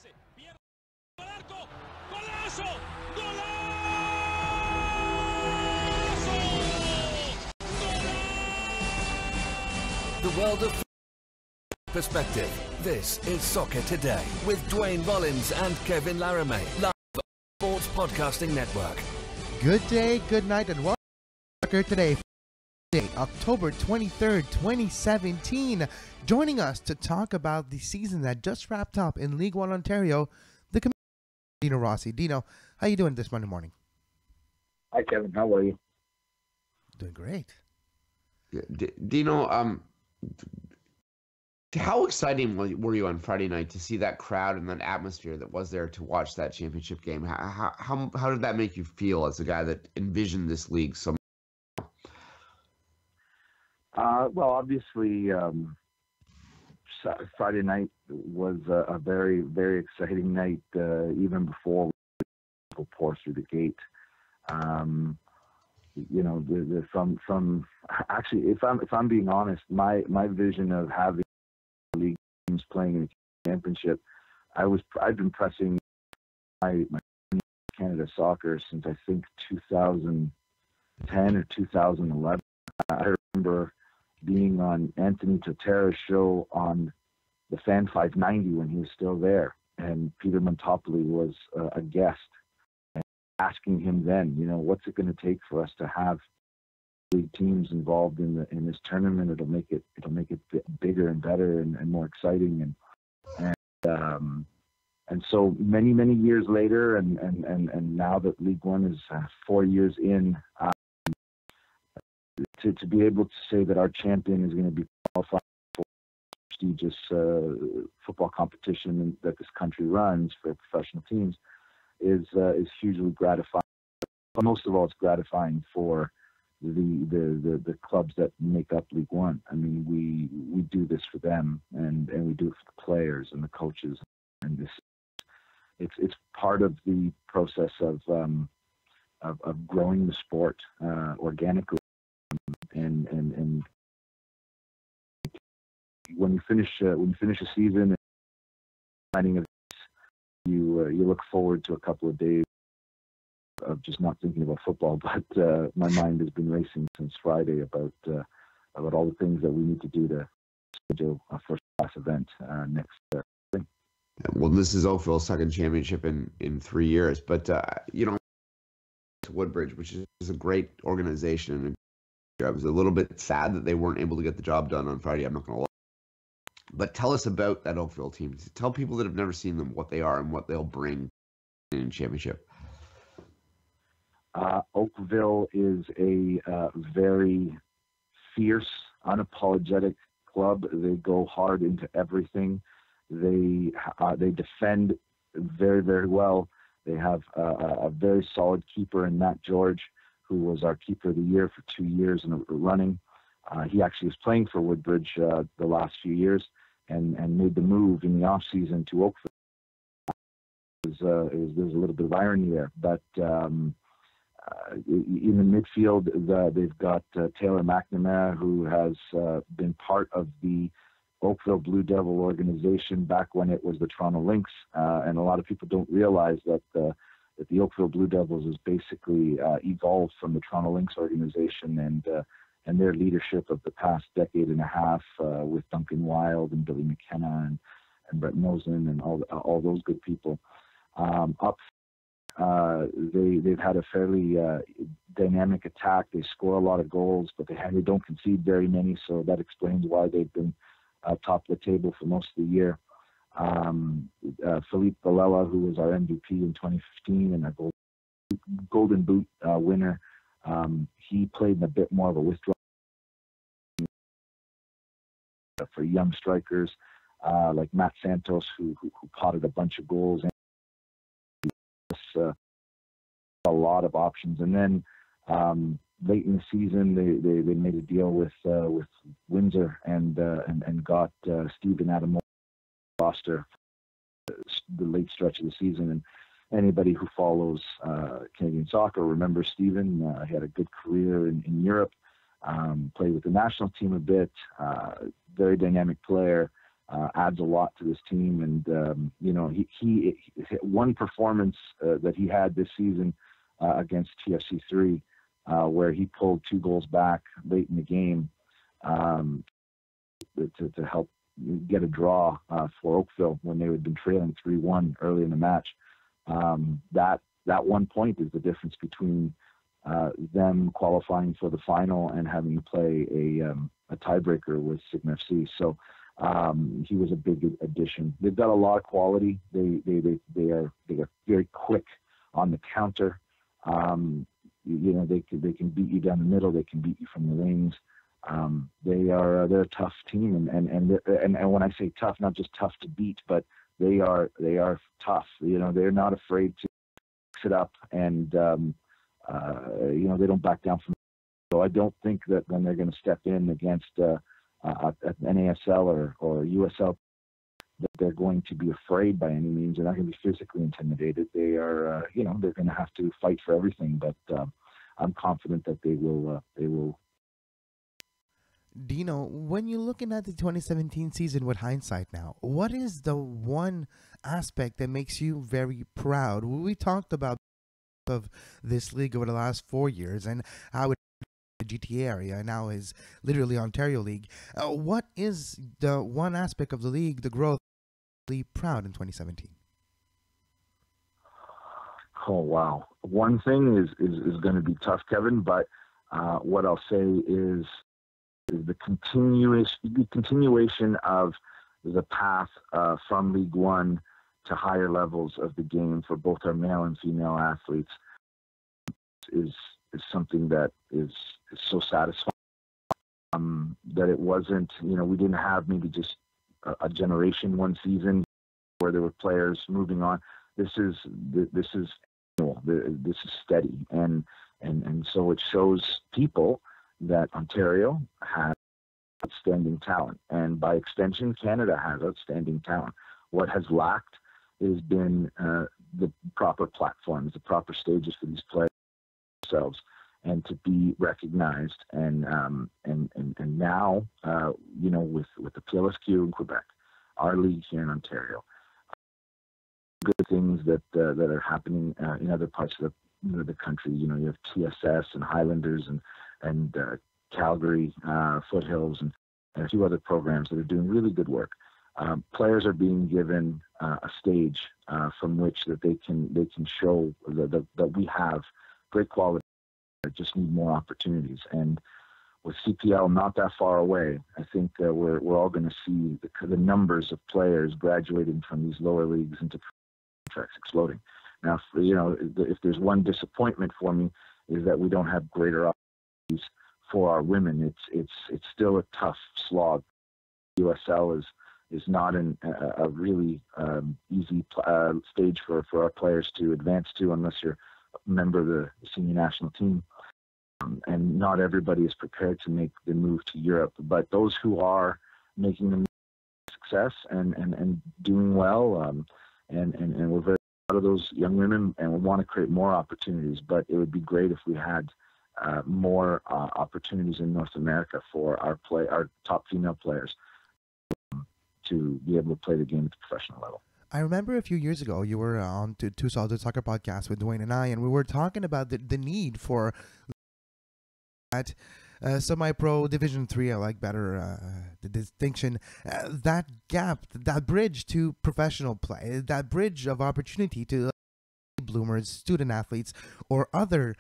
The world of perspective. This is Soccer Today with Duane, Rollins and Kevin Laramee. Live on Sports Podcasting Network. Good day, good night, and welcome to Soccer Today. October 23rd, 2017. Joining us to talk about the season that just wrapped up in League One Ontario, the commissioner, Dino Rossi. Dino, how you doing this Monday morning? Hi, Kevin. How are you? Doing great. Dino, how exciting were you on Friday night to see that crowd and that atmosphere that was there to watch that championship game? How did that make you feel as a guy that envisioned this league so much? Well, obviously, Friday night was a very, very exciting night, even before we pour through the gate. You know, actually, if I'm being honest, my vision of having league teams playing in the championship, I've been pressing my Canada soccer since I think 2010 or 2011. I remember being on Anthony Totera's show on the Fan 590 when he was still there, and Peter Montopoli was a guest, and asking him then, you know, what's it going to take for us to have league teams involved in this tournament? It'll make it bigger and better and more exciting, and so many years later, and now that League One is 4 years in. To be able to say that our champion is going to be qualified for prestigious football competition that this country runs for professional teams is hugely gratifying. But most of all, it's gratifying for the clubs that make up League One. I mean, we do this for them, and we do it for the players and the coaches, and this it's part of the process of growing the sport organically. And when you finish a season, you look forward to a couple of days of just not thinking about football. But my mind has been racing since Friday about all the things that we need to do to schedule a first class event next spring. Well, this is Oakville's second championship in 3 years, but you know, to Woodbridge, which is a great organization. I was a little bit sad that they weren't able to get the job done on Friday. I'm not going to lie. But tell us about that Oakville team. Tell people that have never seen them what they are and what they'll bring in a championship. Oakville is a very fierce, unapologetic club. They go hard into everything. They defend very, very well. They have a very solid keeper in Matt George, who was our keeper of the year for 2 years in a running. He actually was playing for Woodbridge the last few years and made the move in the off season to Oakville. There's a little bit of irony there, but in the midfield, they've got Taylor McNamara, who has been part of the Oakville Blue Devil organization back when it was the Toronto Lynx, and a lot of people don't realize that the Oakville Blue Devils is basically evolved from the Toronto Lynx organization and their leadership of the past decade and a half with Duncan Wilde and Billy McKenna and Brett Mosen and all those good people. They've had a fairly dynamic attack. They score a lot of goals, but they don't concede very many, so that explains why they've been top of the table for most of the year. Philippe Balella, who was our MVP in 2015 and a Golden Boot winner, he played in a bit more of a withdrawal for young strikers like Matt Santos, who potted a bunch of goals. And a lot of options. And then late in the season, they made a deal with Windsor and got Stephen Adamo roster the late stretch of the season. And anybody who follows Canadian soccer remembers Stephen. He had a good career in Europe, played with the national team a bit, very dynamic player, adds a lot to this team. And he one performance that he had this season against TFC3, where he pulled 2 goals back late in the game to help get a draw for Oakville when they had been trailing 3-1 early in the match. That 1 point is the difference between them qualifying for the final and having to play a tiebreaker with Sigma FC. So he was a big addition. They've got a lot of quality. They are very quick on the counter. They can beat you down the middle. They can beat you from the wings. They're a tough team, and when I say tough, not just tough to beat, but they are tough. They're not afraid to mix it up, and they don't back down from it. So I don't think that when they're going to step in against an NASL or USL, that they're going to be afraid by any means. They're not going to be physically intimidated. They are, they're going to have to fight for everything. But I'm confident that they will. Dino, when you're looking at the 2017 season with hindsight now, what is the one aspect that makes you very proud? We talked about of this league over the last 4 years and how the GTA area now is literally Ontario League. What is the one aspect of the league, the growth, really proud in 2017? Oh, wow. One thing is going to be tough, Kevin, but what I'll say is the continuation of the path from League One to higher levels of the game for both our male and female athletes is something that is so satisfying. That it wasn't, we didn't have maybe just a generation one season where there were players moving on. This is annual. This is steady, and so it shows people that Ontario has outstanding talent, and by extension, Canada has outstanding talent. What has lacked has been the proper platforms, the proper stages for these players themselves, and to be recognized. And now, with the PLSQ in Quebec, our league here in Ontario, good things that are happening in other parts of the country. You have TSS and Highlanders and Calgary Foothills and a few other programs that are doing really good work. Players are being given a stage from which that they can show that we have great quality. I just need more opportunities. And with CPL not that far away, I think we're all going to see the numbers of players graduating from these lower leagues into contracts exploding. Now, if there's one disappointment for me, is that we don't have greater opportunities for our women. It's still a tough slog. USL is not a really easy stage for our players to advance to unless you're a member of the senior national team. And not everybody is prepared to make the move to Europe. But those who are making the success and doing well, and we're very proud of those young women, and we want to create more opportunities. But it would be great if we had more opportunities in North America for our top female players to be able to play the game at the professional level. I remember a few years ago you were on Two Solid Soccer podcast with Duane and I, and we were talking about the need for that semi-pro Division 3. I like better the distinction. That gap, that bridge to professional play, that bridge of opportunity to bloomers, student athletes, or other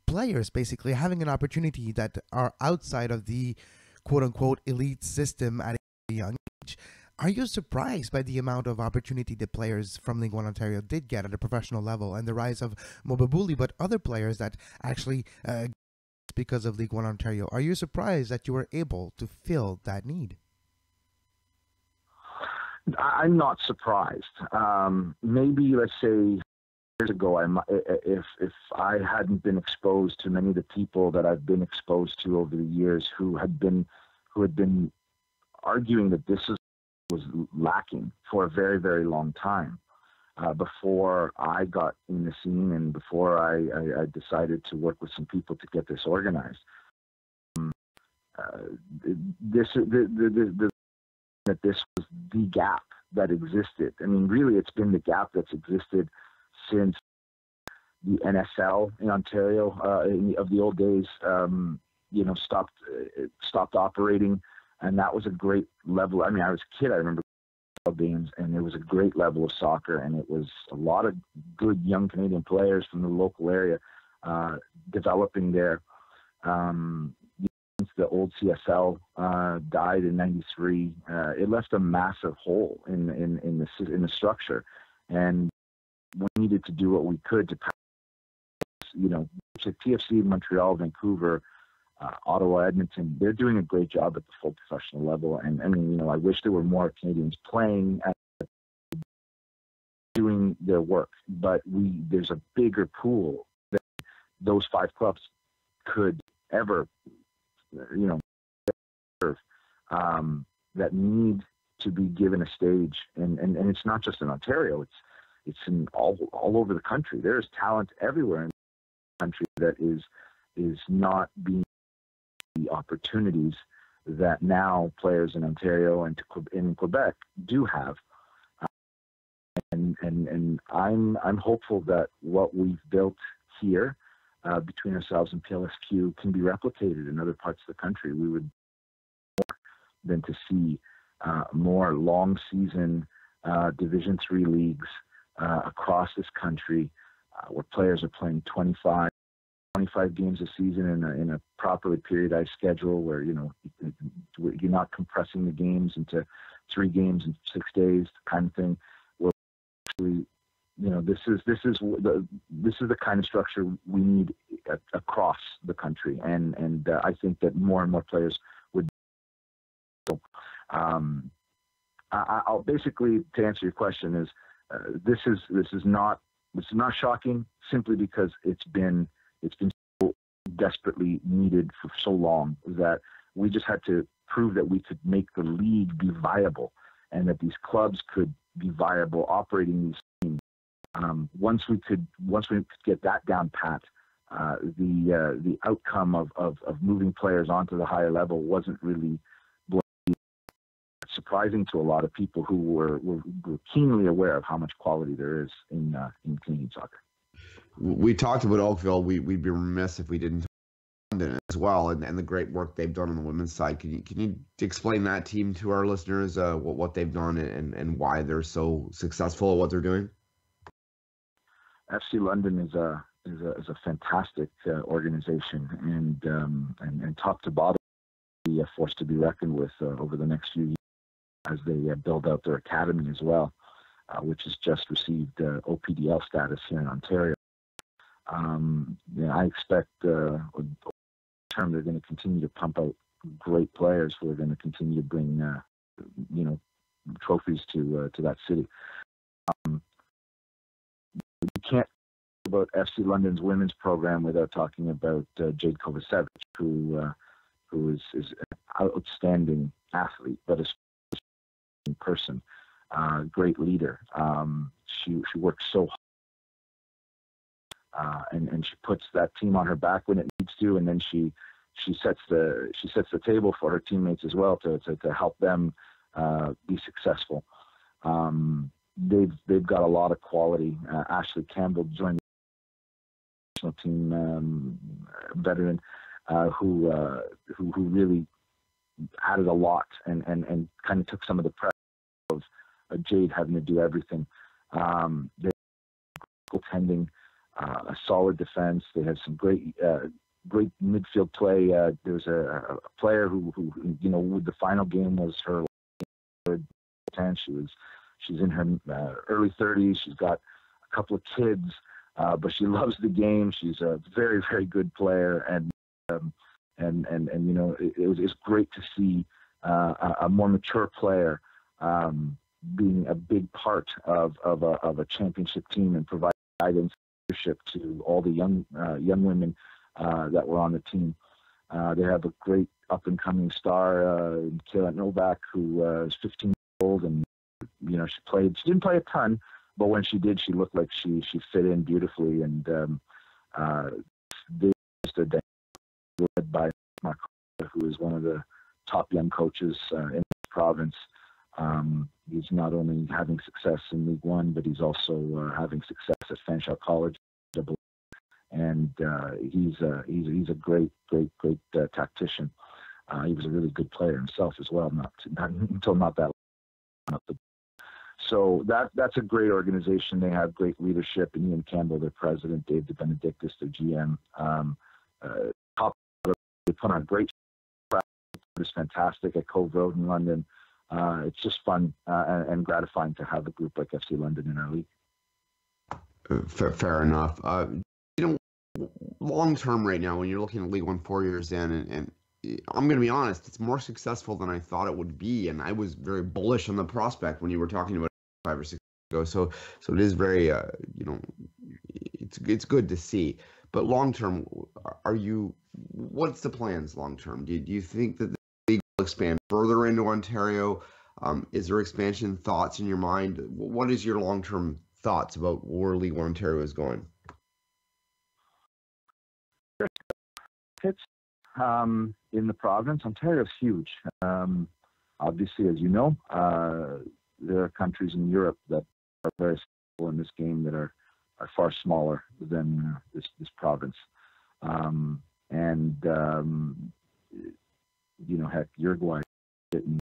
players basically having an opportunity that are outside of the quote-unquote elite system at a young age. Are you surprised by the amount of opportunity that players from League One Ontario did get at a professional level and the rise of Mobabuli, but other players that actually because of League One Ontario? Are you surprised that you were able to fill that need? I'm not surprised. Maybe, let's say, years ago, if I hadn't been exposed to many of the people that I've been exposed to over the years who had been arguing that this was lacking for a very, very long time, before I got in the scene and before I decided to work with some people to get this organized. The that this was the gap that existed. I mean, really, it's been the gap that's existed since the NSL in Ontario of the old days, stopped operating, and that was a great level. I mean, I was a kid. I remember games, and there was a great level of soccer, and it was a lot of good young Canadian players from the local area developing there. The old CSL died in '93. It left a massive hole in the structure, and we needed to do what we could to, TFC, Montreal, Vancouver, Ottawa, Edmonton. They're doing a great job at the full professional level, and I mean, I wish there were more Canadians playing doing their work, but there's a bigger pool that those 5 clubs could ever serve, that need to be given a stage, and it's not just in Ontario, it's in all over the country. There's talent everywhere in the country that is not being the opportunities that now players in Ontario and in Quebec do have. And I'm hopeful that what we've built here between ourselves and PLSQ can be replicated in other parts of the country. We would more than to see more long season Division III leagues across this country where players are playing 25 games a season in a properly periodized schedule where you're not compressing the games into 3 games in 6 days, kind of thing. Where actually, this is the kind of structure we need across the country, and I think that more and more players would. I'll basically, to answer your question, is this is not shocking, simply because it's been so desperately needed for so long that we just had to prove that we could make the league be viable and that these clubs could be viable operating these teams. Once we could get that down pat, the outcome of moving players onto the higher level wasn't really surprising to a lot of people who were keenly aware of how much quality there is in Canadian soccer. We talked about Oakville. We'd be remiss if we didn't talk about London as well, and the great work they've done on the women's side. Can you explain that team to our listeners, what they've done and why they're so successful at what they're doing? FC London is a fantastic organization, and top to bottom, be a force to be reckoned with over the next few years as they build out their academy as well, which has just received OPDL status here in Ontario. I expect they're going to continue to pump out great players who are going to continue to bring trophies to that city. You can't talk about FC London's women's program without talking about Jade Kovacevic, who is an outstanding athlete, but a person, great leader. She works so hard, and she puts that team on her back when it needs to, and then she sets the table for her teammates as well to help them be successful. They've got a lot of quality. Ashley Campbell joined the national team, veteran, who really added a lot and kind of took some of the pressure of Jade having to do everything. They goaltending, a solid defense. They have some great midfield play. There's a player who the final game was her 10. She's in her early 30s. She's got a couple of kids, but she loves the game. She's a very, very good player, and it's great to see a more mature player being a big part of a championship team and providing guidance, leadership to all the young women that were on the team. They have a great up and coming star, Kayla Novak, who is 15 years old, and she didn't play a ton, but when she did, she looked like she fit in beautifully, and they just led by Mark, who is one of the top young coaches in the province. He's not only having success in League One, but he's also having success at Fanshawe College, and he's a great tactician. He was a really good player himself as well, not until not that long. So that's a great organization. They have great leadership, and Ian Campbell, their president, Dave DeBenedictis, their GM. They put on a great practice. It's fantastic at Cove Road in London. It's just fun and gratifying to have a group like FC London in our league. Fair enough. Long term right now, when you're looking at League One 4 years in, and I'm going to be honest, it's more successful than I thought it would be, and I was very bullish on the prospect when you were talking about 5 or 6 ago. So it is very, it's good to see. But long term, what's the plans long term? Do you think that the league will expand further into Ontario? Is there expansion thoughts in your mind? What is your long term thoughts about where League One Ontario is going? It's in the province. Ontario is huge. Obviously, as you know, there are countries in Europe that are very successful in this game that are far smaller than this province. Heck, Uruguay in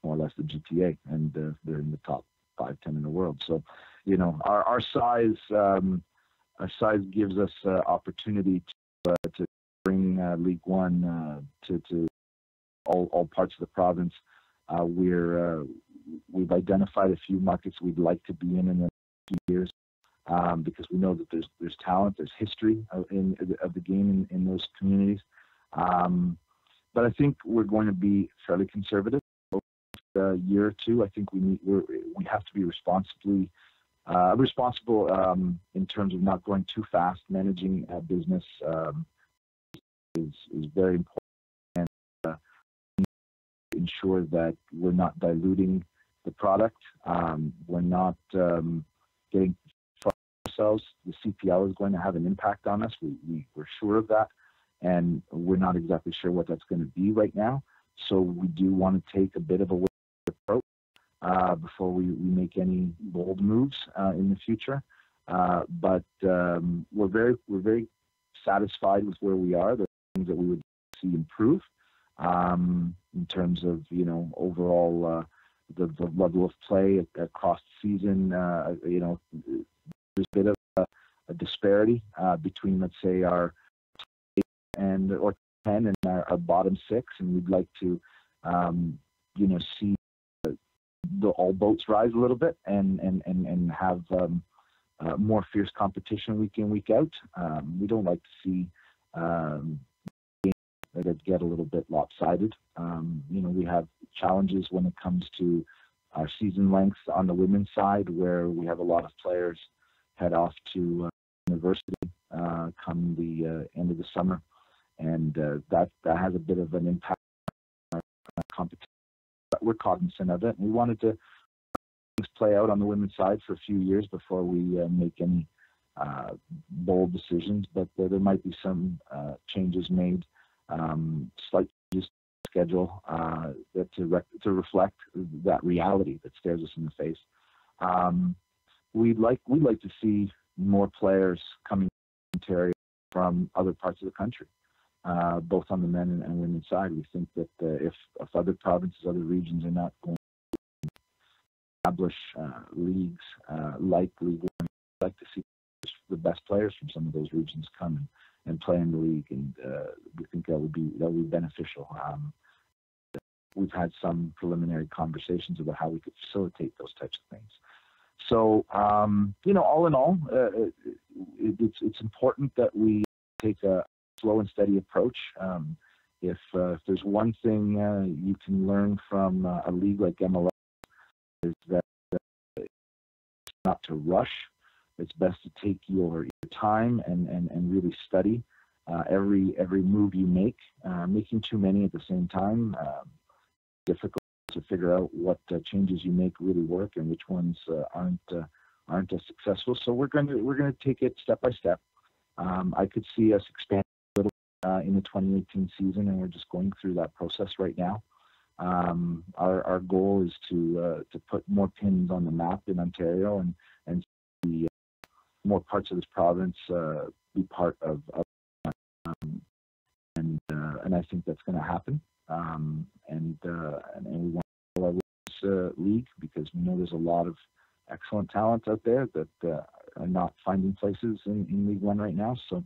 more or less the GTA, and they're in the top 5-10 in the world. So, our size gives us opportunity to bring League One to all parts of the province. We've identified a few markets we'd like to be in the next few years, because we know that there's talent, there's history of the game in those communities. But I think we're going to be fairly conservative over a year or two. I think we have to be responsible in terms of not going too fast. Managing a business is very important, and ensure that we're not diluting the product. We're not getting for ourselves. The CPL is going to have an impact on us. We're sure of that, and we're not exactly sure what that's going to be right now. So we do want to take a bit of a approach before we make any bold moves in the future. But we're very satisfied with where we are. There are things that we would see improve in terms of overall the level of play across the season. There's a bit of a disparity between, let's say, our 8 or 10 and our bottom 6, and we'd like to see all boats rise a little bit and have more fierce competition week in, week out. We don't like to see games that get a little bit lopsided. We have challenges when it comes to our season lengths on the women's side, where we have a lot of players head off to university come the end of the summer, and that has a bit of an impact on our competition. But we're cognizant of it, and we wanted to play out on the women's side for a few years before we make any bold decisions. But there might be some changes made, slight changes to the schedule to reflect that reality that stares us in the face. We'd like to see more players coming to Ontario from other parts of the country, both on the men and women's side. We think that if other provinces, other regions are not going to establish leagues like League One, we'd like to see the best players from some of those regions come and play in the league, and we think that would be beneficial. We've had some preliminary conversations about how we could facilitate those types of things. So, all in all, it's important that we take a slow and steady approach. If there's one thing you can learn from a league like MLS, is that it's not to rush. It's best to take your time and really study every move you make. Making too many at the same time, difficult to figure out what changes you make really work and which ones aren't as successful. So we're going to take it step by step. I could see us expand a little in the 2018 season, and we're just going through that process right now. Our goal is to put more pins on the map in Ontario and see more parts of this province be part of and I think that's going to happen. And we want to grow our league because we know there's a lot of excellent talent out there that are not finding places in League One right now. So,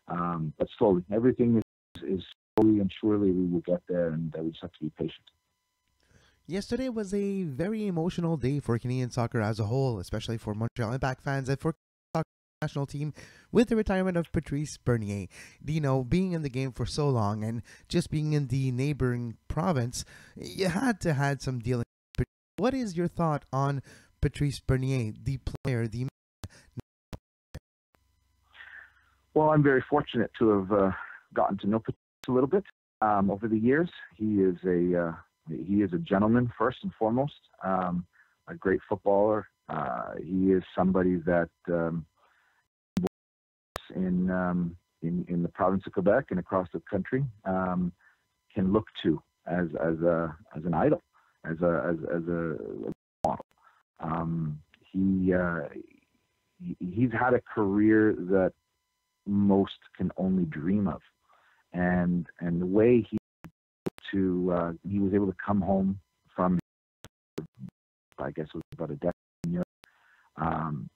but slowly, everything is slowly and surely we will get there, and we just have to be patient. Yesterday was a very emotional day for Canadian soccer as a whole, especially for Montreal Impact fans and for the national team with the retirement of Patrice Bernier. Dino, being in the game for so long and just being in the neighboring province, you had to have some dealing. What is your thought on Patrice Bernier, the player, the... Well, I'm very fortunate to have gotten to know Patrice a little bit over the years. He is a gentleman first and foremost, a great footballer. He is somebody that in the province of Quebec and across the country can look to as an idol, as a model. He's had a career that most can only dream of, and the way he was able to come home from, I guess it was about a decade in Europe,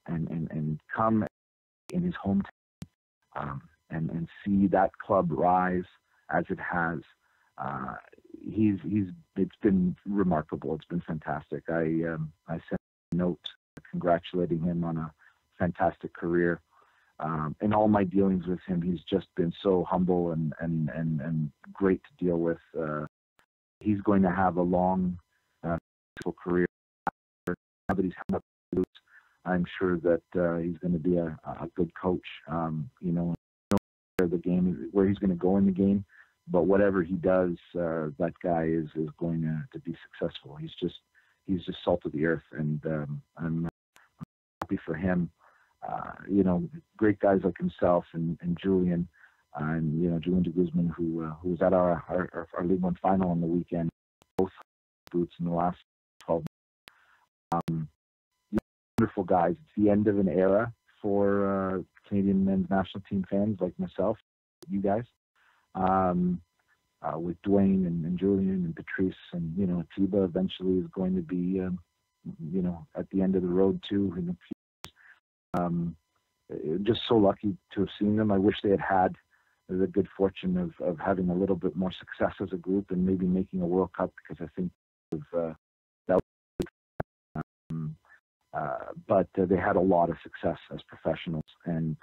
and come in his hometown and see that club rise as it has. It's been remarkable. It's been fantastic. I sent a note congratulating him on a fantastic career. In all my dealings with him, he's just been so humble and great to deal with. He's going to have a long career. Now that he's had up, I'm sure that he's going to be a good coach. The game, where he's going to go in the game, but whatever he does, that guy is going to be successful. He's just salt of the earth, and I'm happy for him. Great guys like himself and Julian, and Julian de Guzman, who was at our League One final on the weekend, both boots in the last 12 months. Wonderful guys. It's the end of an era for Canadian men's national team fans like myself, you guys, with Duane and Julian and Patrice, and Atiba eventually is going to be at the end of the road too. Just so lucky to have seen them. I wish they had the good fortune of having a little bit more success as a group and maybe making a World Cup, because I think that but they had a lot of success as professionals, and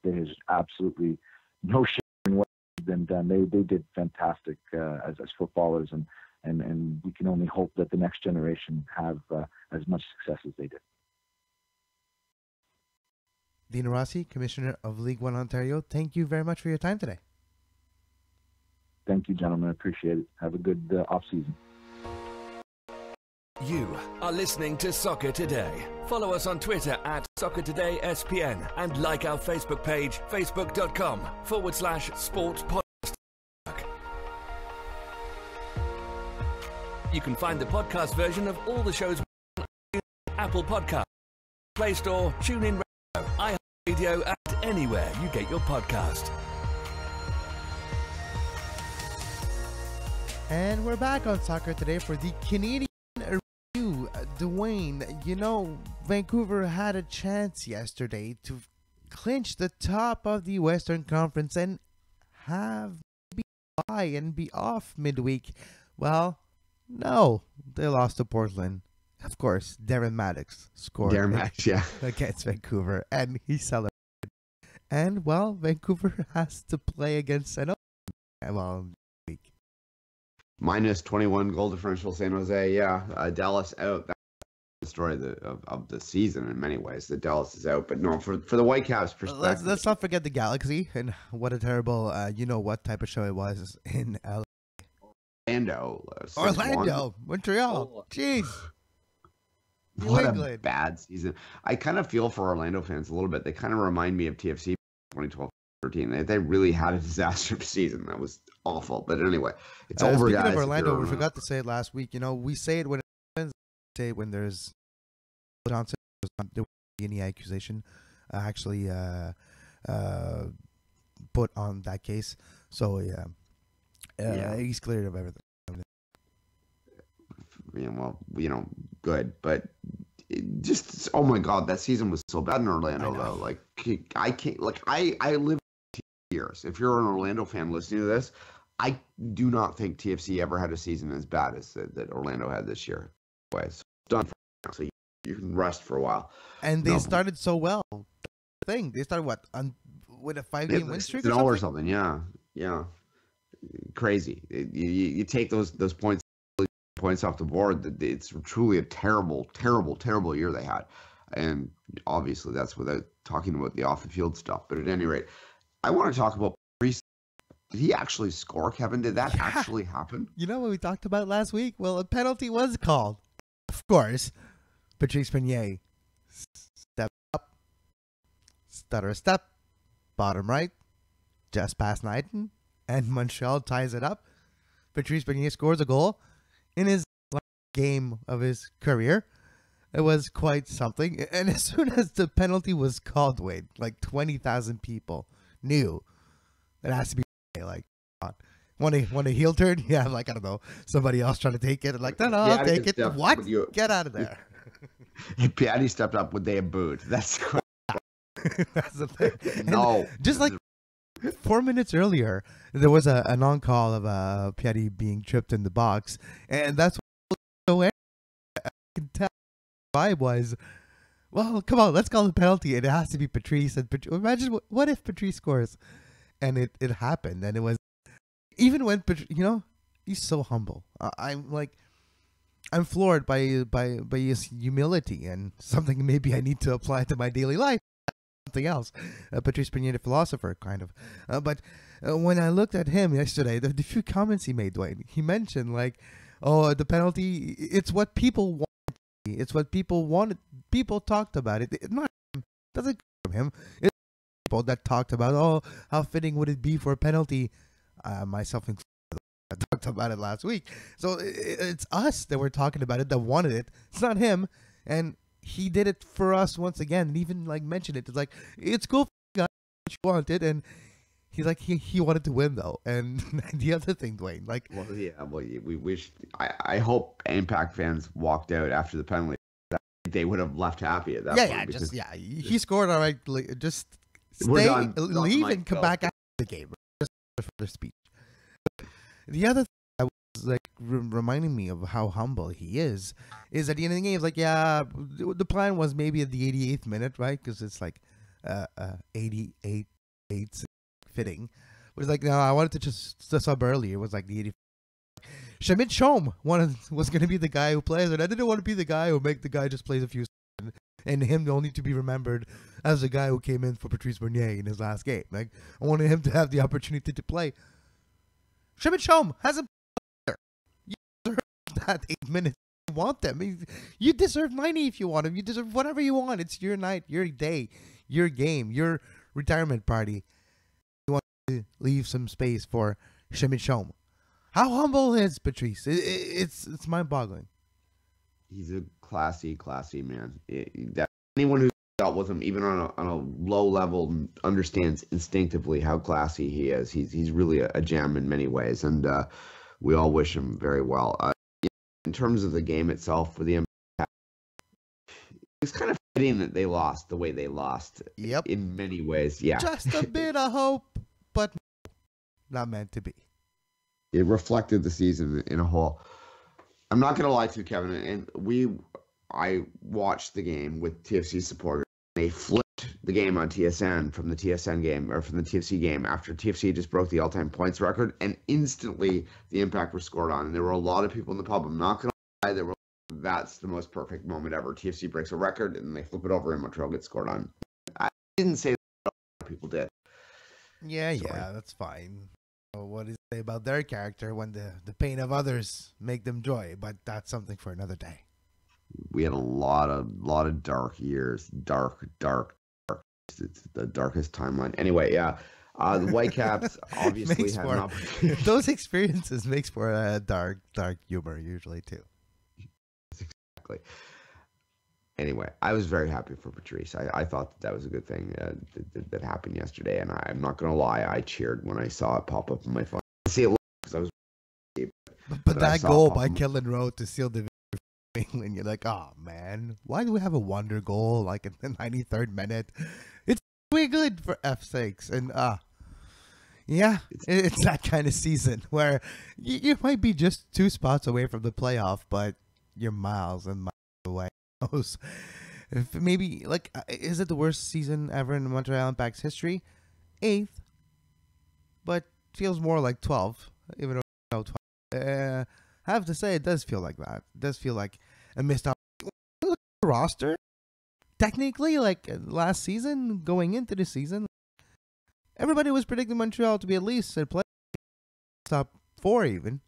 there's absolutely no shame in what they've been done. They did fantastic as footballers, and we can only hope that the next generation have as much success as they did. Dino Rossi, Commissioner of League One Ontario, thank you very much for your time today. Thank you, gentlemen. I appreciate it. Have a good off-season. You are listening to Soccer Today. Follow us on Twitter at SoccerTodaySPN and like our Facebook page, facebook.com/sports podcast. You can find the podcast version of all the shows on Apple Podcasts, Play Store, TuneIn Radio, iHeartRadio, and anywhere you get your podcast. And we're back on Soccer Today for the Canadian Review. Duane, Vancouver had a chance yesterday to clinch the top of the Western Conference and have bye and be off midweek. Well, no, they lost to Portland. Of course, Darren Maddox scored against Vancouver, and he celebrated. And, well, Vancouver has to play against San Jose week. Minus 21 goal differential, San Jose. Dallas out. That's the story of the season in many ways. That Dallas is out, but no, for the Whitecaps perspective. Let's not forget the Galaxy and what a terrible, what type of show it was in LA. Orlando, Montreal. Jeez. What a bad season. I kind of feel for Orlando fans a little bit. They kind of remind me of TFC 2012. 13. They really had a disastrous season. That was awful. But anyway, it's over, speaking guys. of Orlando, we forgot to say it last week. You know, we say it when it happens. Say it when there's Johnson. There won't be any accusation actually put on that case. So yeah, he's cleared of everything. Yeah, well, good, but just oh my God, that season was so bad in Orlando though. Like I can't, like I lived years. If you're an Orlando fan listening to this, I do not think TFC ever had a season as bad as that Orlando had this year. Anyway, so it's done for now, so you can rest for a while. And they started so well. They started with a 5-game win streak or something. Yeah. Crazy. You take those points off the board. It's truly a terrible year they had, and obviously that's without talking about the off the field stuff. But at any rate, I want to talk about Patrice. Did he actually score, Kevin? Did that actually happen? You know what we talked about last week? Well, a penalty was called. Of course, Patrice Bernier step up, stutter step, bottom right, just past Knighton, and Montreal ties it up. Patrice Bernier scores a goal in his last game of his career. It was quite something. And as soon as the penalty was called, Wade, like 20,000 people knew it has to be like, want a heel turn? Yeah, like, I don't know, somebody else trying to take it. Like, no, I'll take it. What? Get out of there. If Piatti stepped up, would they have booed? That's that's the thing. No. And just like 4 minutes earlier, there was an on-call of Piatti being tripped in the box, and that's what I can tell the vibe was, well, come on, let's call the penalty. It has to be Patrice. And imagine what if Patrice scores, and it happened, and it was even when he's so humble. I'm floored by his humility, and something maybe I need to apply to my daily life. Something else, Patrice Bernier, the philosopher, kind of. But when I looked at him yesterday, the few comments he made, Duane, he mentioned like, "Oh, the penalty. It's what people want. It's what people wanted. People talked about it. Not him. It doesn't come from him. It's people that talked about, oh, how fitting would it be for a penalty. Myself included. I talked about it last week. So it's us that were talking about it, that wanted it. It's not him, and he did it for us once again, and even like mentioned it. It's like, it's cool for you guys, what you wanted, and he's like, he wanted to win though. And the other thing, Duane, like, we wish. I hope Impact fans walked out after the penalty. They would have left happy at that point. He scored all right. Just stay, leave, and come back after the game. Just for the speech. The other thing that was like reminding me of how humble he is at the end of the game, it's like, yeah, the plan was maybe at the 88th minute, right? Because it's like 88 fitting. But it's like, no, I wanted to just sub earlier. It was like the 85th. Shamit Shom was going to be the guy who plays, and I didn't want to be the guy who make the guy just plays a few seconds, and him only to be remembered as the guy who came in for Patrice Bernier in his last game. Like, I wanted him to have the opportunity to play. Shamit Shom hasn't played. You deserve that 8 minutes. You want them. You deserve 90 if you want them. You deserve whatever you want. It's your night, your day, your game, your retirement party. You want to leave some space for Shamit Shom. How humble is Patrice? It's mind-boggling. He's a classy man. Anyone who dealt with him, even on a low level, understands instinctively how classy he is. He's really a gem in many ways, and we all wish him very well. In terms of the game itself, for the Impact, it's kind of fitting that they lost the way they lost. Yep. In many ways, yeah. Just a bit of hope, but not meant to be. It reflected the season in a whole. I'm not going to lie to you, Kevin, and I watched the game with TFC supporters. They flipped the game on TSN from the TSN game, or from the TFC game, after TFC just broke the all-time points record, and instantly the Impact were scored on. And there were a lot of people in the pub. I'm not going to lie, that's the most perfect moment ever. TFC breaks a record, and they flip it over, and Montreal gets scored on. I didn't say that, a lot of people did. Yeah, that's fine. What is it about their character when the pain of others make them joy? But that's something for another day. We had a lot of dark years, dark. It's the darkest timeline. Anyway, yeah, The Whitecaps obviously makes had for an opportunity. those experiences makes for a dark humor usually too. Exactly. Anyway, I was very happy for Patrice. I thought that was a good thing that happened yesterday, and I'm not going to lie, I cheered when I saw it pop up on my phone. I see it because I was, But I that saw it goal pop by up. Kellen Rowe to seal the victory, and you're like, oh man, why do we have a wonder goal like in the 93rd minute? It's way good for F6, and yeah, it's that kind of season where you might be just 2 spots away from the playoff, but you're miles and miles away. If maybe like, is it the worst season ever in Montreal Impact's history? 8th, but feels more like 12, even though no 12. I have to say, it does feel like that. It does feel like a missed opportunity. Look at the roster. Technically, like last season, going into the season, everybody was predicting Montreal to be at least at play top 4 even.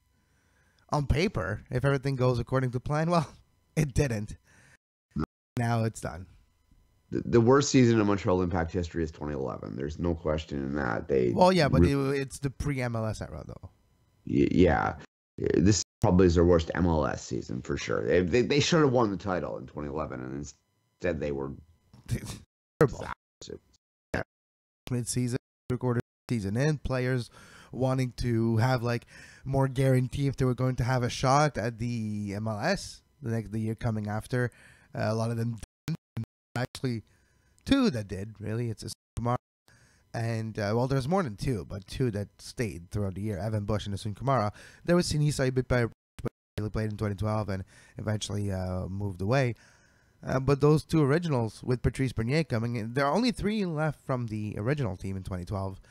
On paper, if everything goes according to plan, well, it didn't. Now it's done. The worst season in Montreal Impact history is 2011. There's no question in that. Well, yeah, but it's the pre-MLS era, though. Yeah, this probably is their worst MLS season for sure. They should have won the title in 2011, and instead they were terrible. Mid-season, recorded season in, players wanting to have like more guarantee if they were going to have a shot at the MLS the year coming after. A lot of them didn't. Actually, 2 that did. Really, it's a Kumara, and well, there's more than 2, but 2 that stayed throughout the year. Evan Bush and Asun Kumara. There was Sinisa Ibitbay, but he played in 2012 and eventually moved away. But those 2 originals with Patrice Bernier coming in, there are only 3 left from the original team in 2012.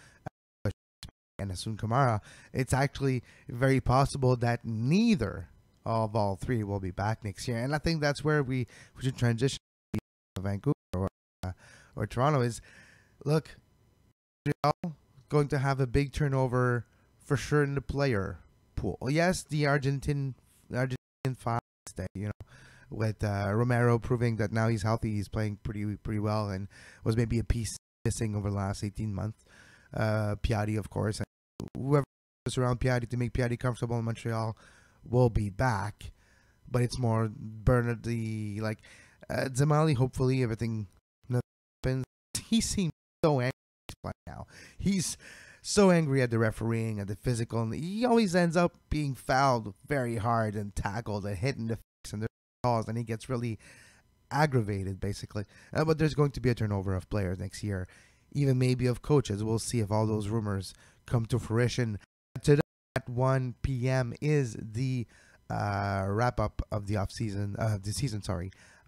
And Asun Kamara, it's actually very possible that neither of all 3 will be back next year. And I think that's where we should transition to Vancouver or Toronto is, look, Montreal going to have a big turnover for sure in the player pool. Yes, the Argentine 5 stay, with Romero proving that now he's healthy, he's playing pretty well, and was maybe a piece missing over the last 18 months. Piatti, of course, and whoever is around Piatti to make Piatti comfortable in Montreal will be back, but it's more Bernard Zamali. Hopefully, everything happens. He seems so angry right now. He's so angry at the refereeing, at the physical, and he always ends up being fouled very hard and tackled and hit in the face, and there's calls, and he gets really aggravated, basically. But there's going to be a turnover of players next year, even maybe of coaches. We'll see if all those rumors come to fruition. Today at 1 p.m. is the wrap-up of the season,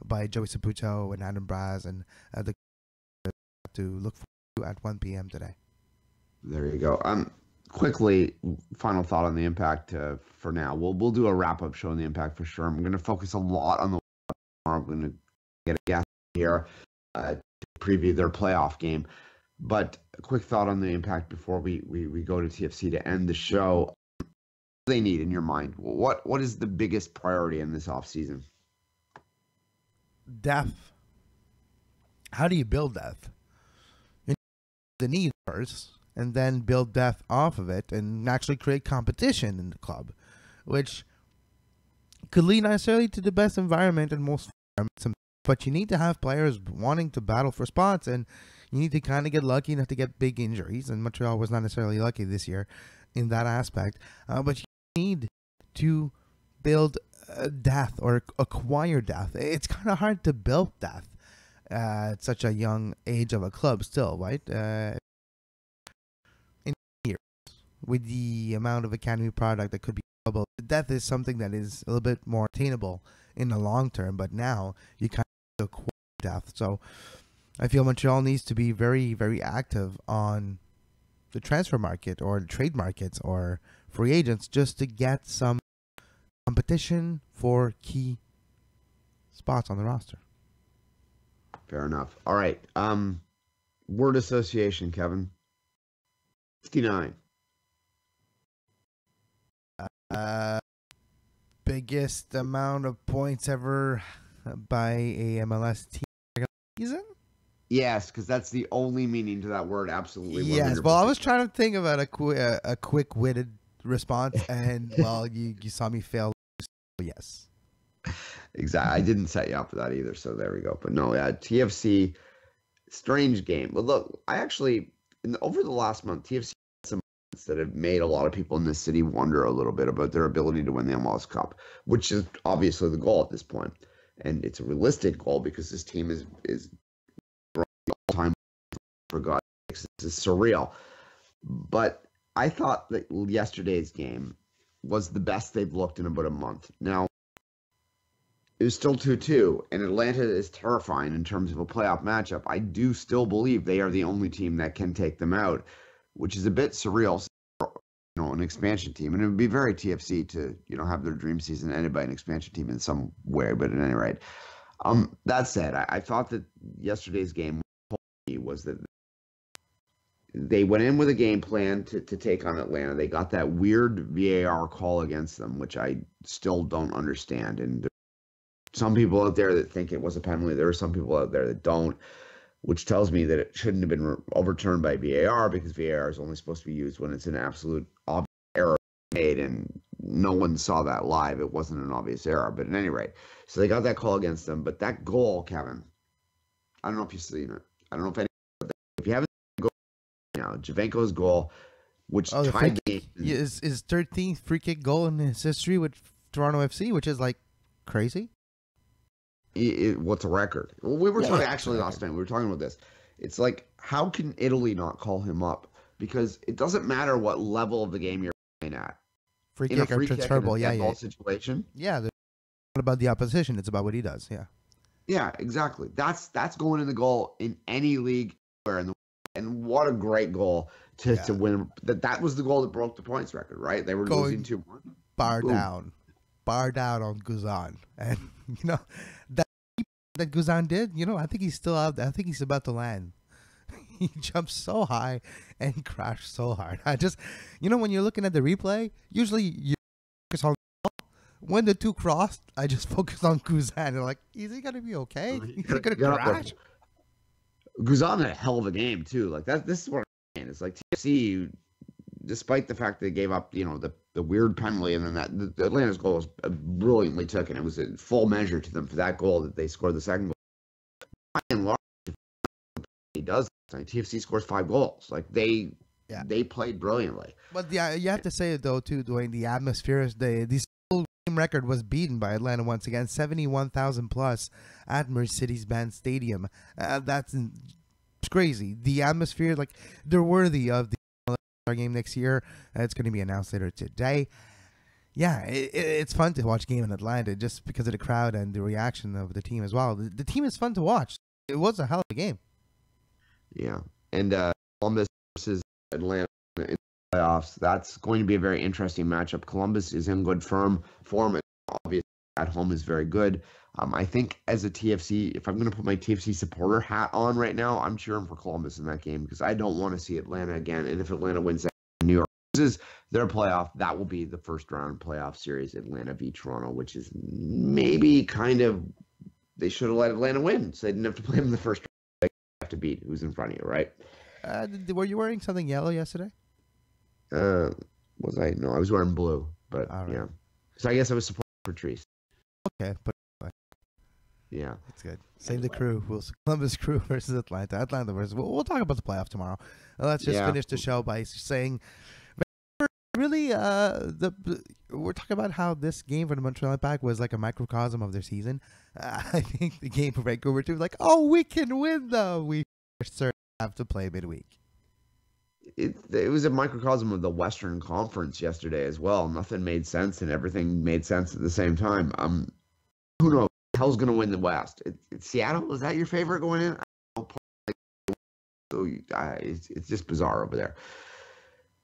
by Joey Saputo and Adam Braz, and the to look forward to at 1 p.m. today. There you go. Quickly, final thought on the Impact for now. We'll do a wrap-up show on the Impact for sure. I'm going to focus a lot on the tomorrow. I'm going to get a guest here to preview their playoff game. But a quick thought on the Impact before we go to TFC to end the show. What do they need in your mind? What is the biggest priority in this offseason? Depth. How do you build depth? You need the need first, and then build depth off of it and actually create competition in the club, which could lead necessarily to the best environment and most environments. But you need to have players wanting to battle for spots, and you need to kind of get lucky not to get big injuries. And Montreal was not necessarily lucky this year in that aspect. But you need to build depth or acquire depth. It's kind of hard to build depth at such a young age of a club still, right? In years, with the amount of academy product that could be available, depth is something that is a little bit more attainable in the long term. But now you kind of acquire depth. So I feel Montreal needs to be very, very active on the transfer market or the trade markets or free agents just to get some competition for key spots on the roster. Fair enough. All right. Word association, Kevin. 59. Biggest amount of points ever by a MLS team season? Yes, because that's the only meaning to that word. Absolutely, Yes. 100%. Well, I was trying to think about a quick-witted response, and well, you saw me fail. Yes. Exactly. I didn't set you up for that either, so there we go. But no, yeah, TFC, strange game. But look, I actually, over the last month, TFC had some moments that have made a lot of people in this city wonder a little bit about their ability to win the MLS Cup, which is obviously the goal at this point. And it's a realistic goal because this team is all time, for God's sakes. This is surreal. But I thought that yesterday's game was the best they've looked in about a month. Now, it was still 2-2, and Atlanta is terrifying in terms of a playoff matchup. I do still believe they are the only team that can take them out, which is a bit surreal, an expansion team. And it would be very TFC to, have their dream season ended by an expansion team in some way, but at any rate. That said, I thought that yesterday's game was that they went in with a game plan to take on Atlanta. They got that weird VAR call against them, which I still don't understand. And some people out there that think it was a penalty. There are some people out there that don't, which tells me that it shouldn't have been overturned by VAR because VAR is only supposed to be used when it's an absolute obvious error made, and no one saw that live. It wasn't an obvious error, but at any rate, so they got that call against them. But that goal, Kevin, I don't know if you've seen it. I don't know if you haven't seen the goal now, Javenko's goal, which tied the game. Is 13th free kick goal in his history with Toronto FC, which is like crazy. What's a record? We were talking actually last time. We were talking about this. It's like, how can Italy not call him up? Because it doesn't matter what level of the game you're playing at. Free kick or transferable, yeah. Situation. Yeah, it's not about the opposition. It's about what he does. Yeah. Yeah, exactly. That's going in the goal in any league anywhere in the world. And what a great goal to win. That was the goal that broke the points record, right? They were losing 2-1. Bar down on Guzan, and that Guzan did, I think he's still out there. I think he's about to land. He jumped so high and crashed so hard. I just, when you're looking at the replay, usually you focus on when the two crossed. I just focus on Guzan. And like, is he gonna be okay? Is he gonna crash? Guzan had a hell of a game too. Like that. This is what I'm saying. It's like TFC, despite the fact they gave up, the weird penalty, and then the Atlanta's goal was brilliantly taken. It was a full measure to them for that goal that they scored the second goal. By and large, he does. TFC scores 5 goals. Like they played brilliantly. But you have to say it though too, Duane. The atmosphere, the game record was beaten by Atlanta once again, 71,000 plus at Mercedes-Benz Stadium. That's crazy. The atmosphere, like they're worthy of the game next year. It's going to be announced later today. Yeah, it's fun to watch a game in Atlanta just because of the crowd and the reaction of the team as well. The team is fun to watch. It was a hell of a game. Yeah, and Columbus versus Atlanta in the playoffs. That's going to be a very interesting matchup. Columbus is in good form, and obviously at home is very good. I think as a TFC, if I'm going to put my TFC supporter hat on right now, I'm cheering for Columbus in that game because I don't want to see Atlanta again. And if Atlanta wins that, New York loses their playoff, that will be the first round playoff series, Atlanta v Toronto, which is maybe kind of, they should have let Atlanta win so they didn't have to play them in the first round. They have to beat who's in front of you, right? Were you wearing something yellow yesterday? Was I? No, I was wearing blue, but right. Yeah. So I guess I was supporting Patrice. Okay, but yeah, that's good. Save the crew. Columbus Crew versus Atlanta. Atlanta versus. We'll talk about the playoff tomorrow. Let's just finish the show by saying, really, we're talking about how this game for the Montreal Impact was like a microcosm of their season. I think the game for Vancouver too, like, we can win though. We certainly have to play midweek. It was a microcosm of the Western Conference yesterday as well. Nothing made sense and everything made sense at the same time. Who knows? Hell's going to win the West? Seattle? Is that your favorite going in? It's just bizarre over there.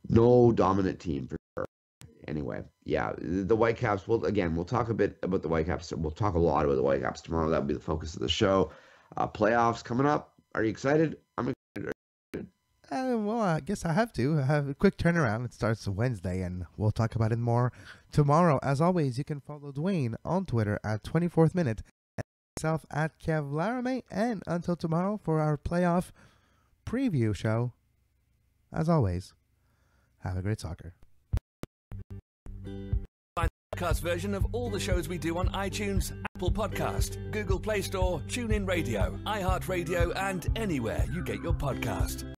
No dominant team for sure. Anyway, yeah, the Whitecaps. Well, again, we'll talk a bit about the Whitecaps. We'll talk a lot about the Whitecaps tomorrow. That'll be the focus of the show. Playoffs coming up. Are you excited? I'm excited. Well, I guess I have to. I have a quick turnaround. It starts Wednesday, and we'll talk about it more tomorrow. As always, you can follow Duane on Twitter at 24th Minute myself at Kev Laramee, and until tomorrow for our playoff preview show, as always, have a great soccer. Find the podcast version of all the shows we do on iTunes, Apple Podcast, Google Play Store, TuneIn Radio, iHeartRadio, and anywhere you get your podcast.